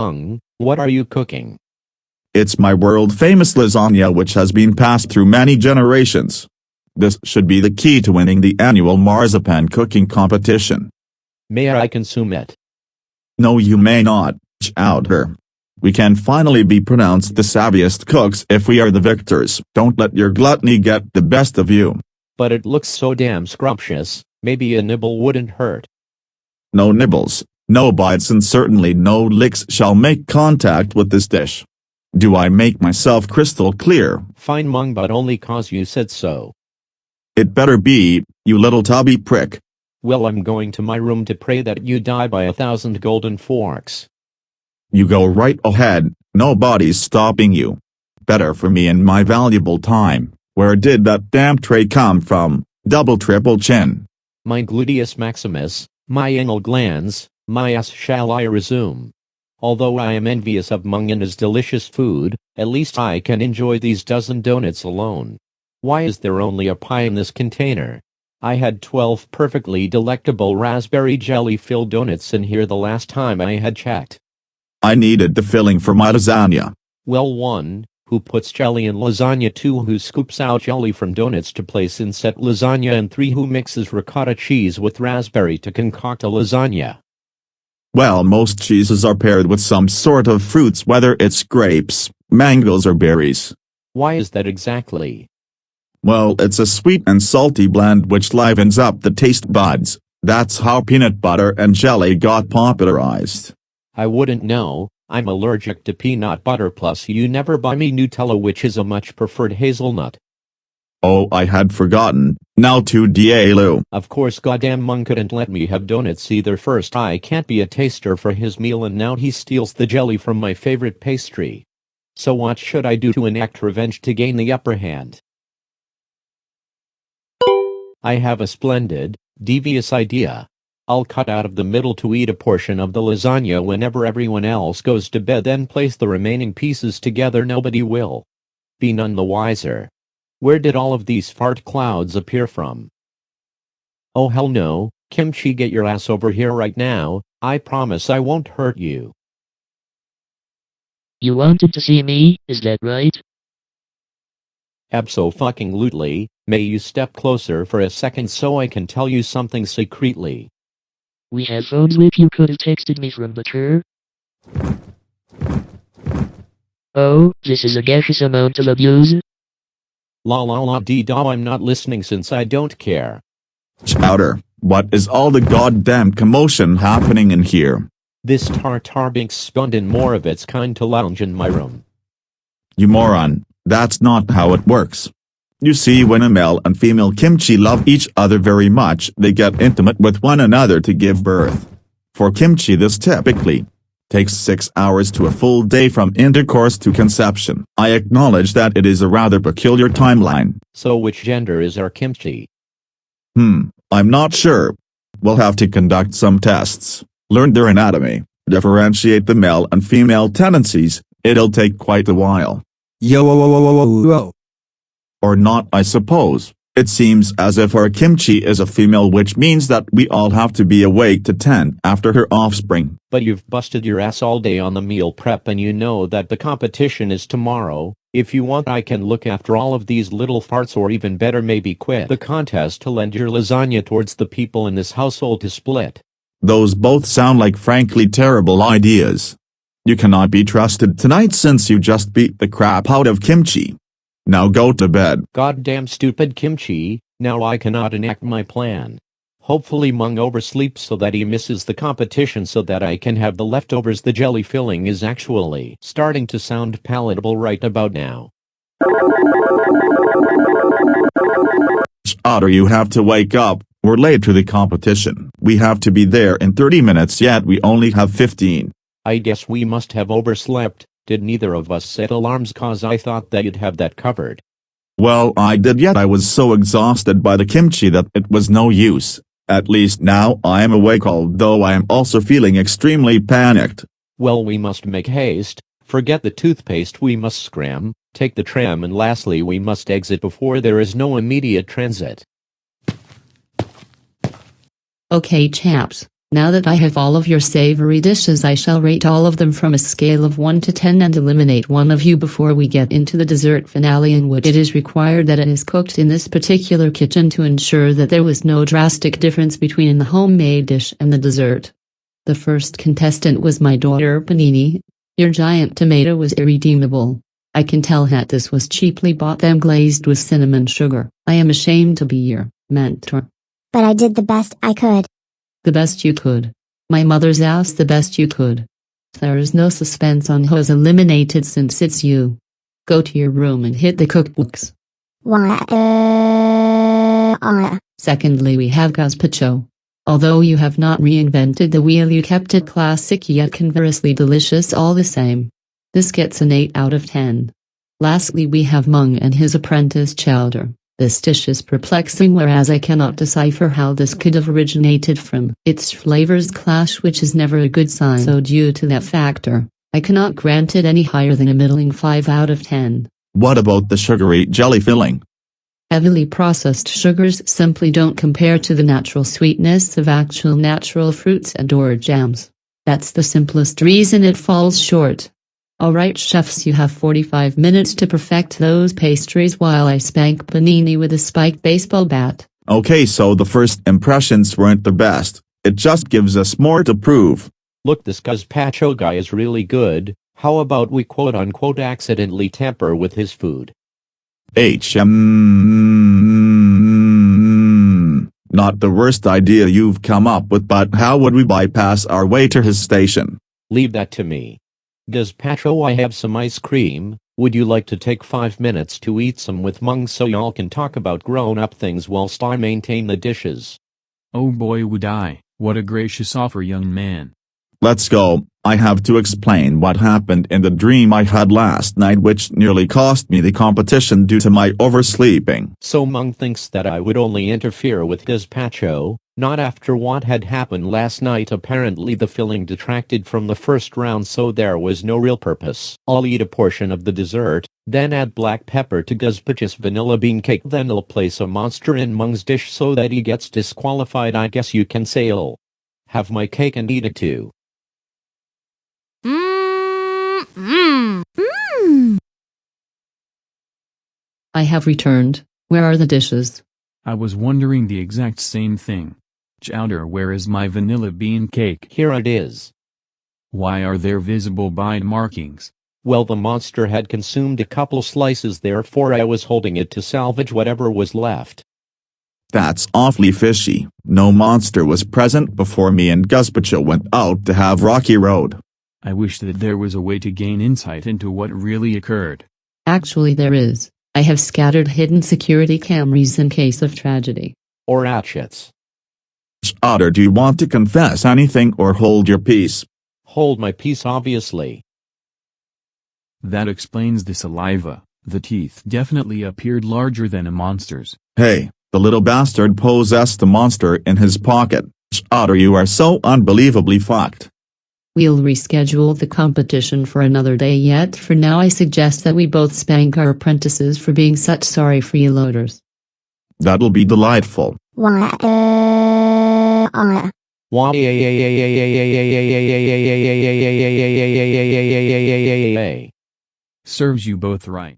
What are you cooking? It's my world-famous lasagna which has been passed through many generations. This should be the key to winning the annual marzipan cooking competition. May I consume it? No, you may not, Chowder. We can finally be pronounced the savviest cooks if we are the victors. Don't let your gluttony get the best of you. But it looks so damn scrumptious, maybe a nibble wouldn't hurt. No nibbles, no bites, and certainly no licks shall make contact with this dish. Do I make myself crystal clear? Fine, Mung, but only cause you said so. It better be, you little tubby prick. Well, I'm going to my room to pray that you die by 1,000 golden forks. You go right ahead, nobody's stopping you. Better for me and my valuable time. Where did that damn tray come from, double triple chin? My gluteus maximus, my anal glands, my ass shall I resume. Although I am envious of Mung and his delicious food, at least I can enjoy these dozen donuts alone. Why is there only a pie in this container? I had 12 perfectly delectable raspberry jelly-filled donuts in here the last time I had checked. I needed the filling for my lasagna. Well, 1, who puts jelly in lasagna, 2, who scoops out jelly from donuts to place in set lasagna, and 3, who mixes ricotta cheese with raspberry to concoct a lasagna. Well, most cheeses are paired with some sort of fruits, whether it's grapes, mangoes or berries. Why is that exactly? Well, it's a sweet and salty blend which livens up the taste buds. That's how peanut butter and jelly got popularized. I wouldn't know, I'm allergic to peanut butter, plus you never buy me Nutella, which is a much preferred hazelnut. Oh, I had forgotten. Now to Dielu. Of course, goddamn Mung couldn't let me have donuts either. First, I can't be a taster for his meal, and now he steals the jelly from my favorite pastry. So what should I do to enact revenge to gain the upper hand? I have a splendid, devious idea. I'll cut out of the middle to eat a portion of the lasagna whenever everyone else goes to bed, then place the remaining pieces together. Nobody will be none the wiser. Where did all of these fart clouds appear from? Oh hell no, Kimchi, get your ass over here right now. I promise I won't hurt you. You wanted to see me, is that right? Abso-fucking-lutely. May you step closer for a second so I can tell you something secretly. We have phones with you, could have texted me from the tour. Oh, this is a gaseous amount of abuse. La la la dee da, I'm not listening since I don't care. Chowder, what is all the goddamn commotion happening in here? This tartar binks spawned in more of its kind to lounge in my room. You moron, that's not how it works. You see, when a male and female kimchi love each other very much, they get intimate with one another to give birth. For kimchi, this typically takes 6 hours to a full day from intercourse to conception. I acknowledge that it is a rather peculiar timeline. So which gender is our kimchi? I'm not sure. We'll have to conduct some tests, learn their anatomy, differentiate the male and female tendencies. It'll take quite a while. Yo. Or not, I suppose. It seems as if our kimchi is a female, which means that we all have to be awake to tend after her offspring. But you've busted your ass all day on the meal prep, and you know that the competition is tomorrow. If you want, I can look after all of these little farts, or even better, maybe quit the contest to lend your lasagna towards the people in this household to split. Those both sound like frankly terrible ideas. You cannot be trusted tonight since you just beat the crap out of kimchi. Now go to bed. Goddamn stupid kimchi, now I cannot enact my plan. Hopefully Mung oversleeps so that he misses the competition so that I can have the leftovers. The jelly filling is actually starting to sound palatable right about now. Chowder, you have to wake up. We're late to the competition. We have to be there in 30 minutes, yet we only have 15. I guess we must have overslept. Did neither of us set alarms, cause I thought that you'd have that covered? Well, I did, yet I was so exhausted by the kimchi that it was no use. At least now I am awake, although I am also feeling extremely panicked. Well, we must make haste. Forget the toothpaste, we must scram, take the tram, and lastly we must exit before there is no immediate transit. Okay chaps, Now that I have all of your savory dishes, I shall rate all of them from a scale of 1 to 10 and eliminate one of you before we get into the dessert finale, in which it is required that it is cooked in this particular kitchen to ensure that there was no drastic difference between the homemade dish and the dessert. The first contestant was my daughter Panini. Your giant tomato was irredeemable. I can tell that this was cheaply bought and glazed with cinnamon sugar. I am ashamed to be your mentor. But I did the best I could. The best you could. My mother's ass, the best you could. There is no suspense on who's eliminated since it's you. Go to your room and hit the cookbooks. Secondly, we have gazpacho. Although you have not reinvented the wheel, you kept it classic yet conversely delicious all the same. This gets an 8 out of 10. Lastly, we have Mung and his apprentice Chowder. This dish is perplexing, whereas I cannot decipher how this could have originated from. Its flavors clash, which is never a good sign. So due to that factor, I cannot grant it any higher than a middling 5 out of 10. What about the sugary jelly filling? Heavily processed sugars simply don't compare to the natural sweetness of actual natural fruits and or jams. That's the simplest reason it falls short. Alright chefs, you have 45 minutes to perfect those pastries while I spank Panini with a spiked baseball bat. Okay, so the first impressions weren't the best. It just gives us more to prove. Look, this gazpacho guy is really good. How about we quote-unquote accidentally tamper with his food? Not the worst idea you've come up with, but how would we bypass our way to his station? Leave that to me. Gazpacho, I have some ice cream. Would you like to take 5 minutes to eat some with Mung so y'all can talk about grown-up things whilst I maintain the dishes? Oh boy, would I. What a gracious offer, young man. Let's go. I have to explain what happened in the dream I had last night, which nearly cost me the competition due to my oversleeping. So Mung thinks that I would only interfere with gazpacho, not after what had happened last night. Apparently the filling detracted from the first round, so there was no real purpose. I'll eat a portion of the dessert, then add black pepper to gazpacho's vanilla bean cake, then I'll place a monster in Mung's dish so that he gets disqualified. I guess you can say I'll have my cake and eat it too. I have returned. Where are the dishes? I was wondering the exact same thing. Chowder, where is my vanilla bean cake? Here it is. Why are there visible bite markings? Well, the monster had consumed a couple slices, therefore I was holding it to salvage whatever was left. That's awfully fishy. No monster was present before me and gazpacho went out to have Rocky Road. I wish that there was a way to gain insight into what really occurred. Actually there is. I have scattered hidden security cameras in case of tragedy. Or hatchets. Chowder, do you want to confess anything or hold your peace? Hold my peace, obviously. That explains the saliva. The teeth definitely appeared larger than a monster's. Hey, the little bastard possessed a monster in his pocket. Chowder, you are so unbelievably fucked. We'll reschedule the competition for another day, yet for now I suggest that we both spank our apprentices for being such sorry freeloaders. That'll be delightful. Why? Serves you both right.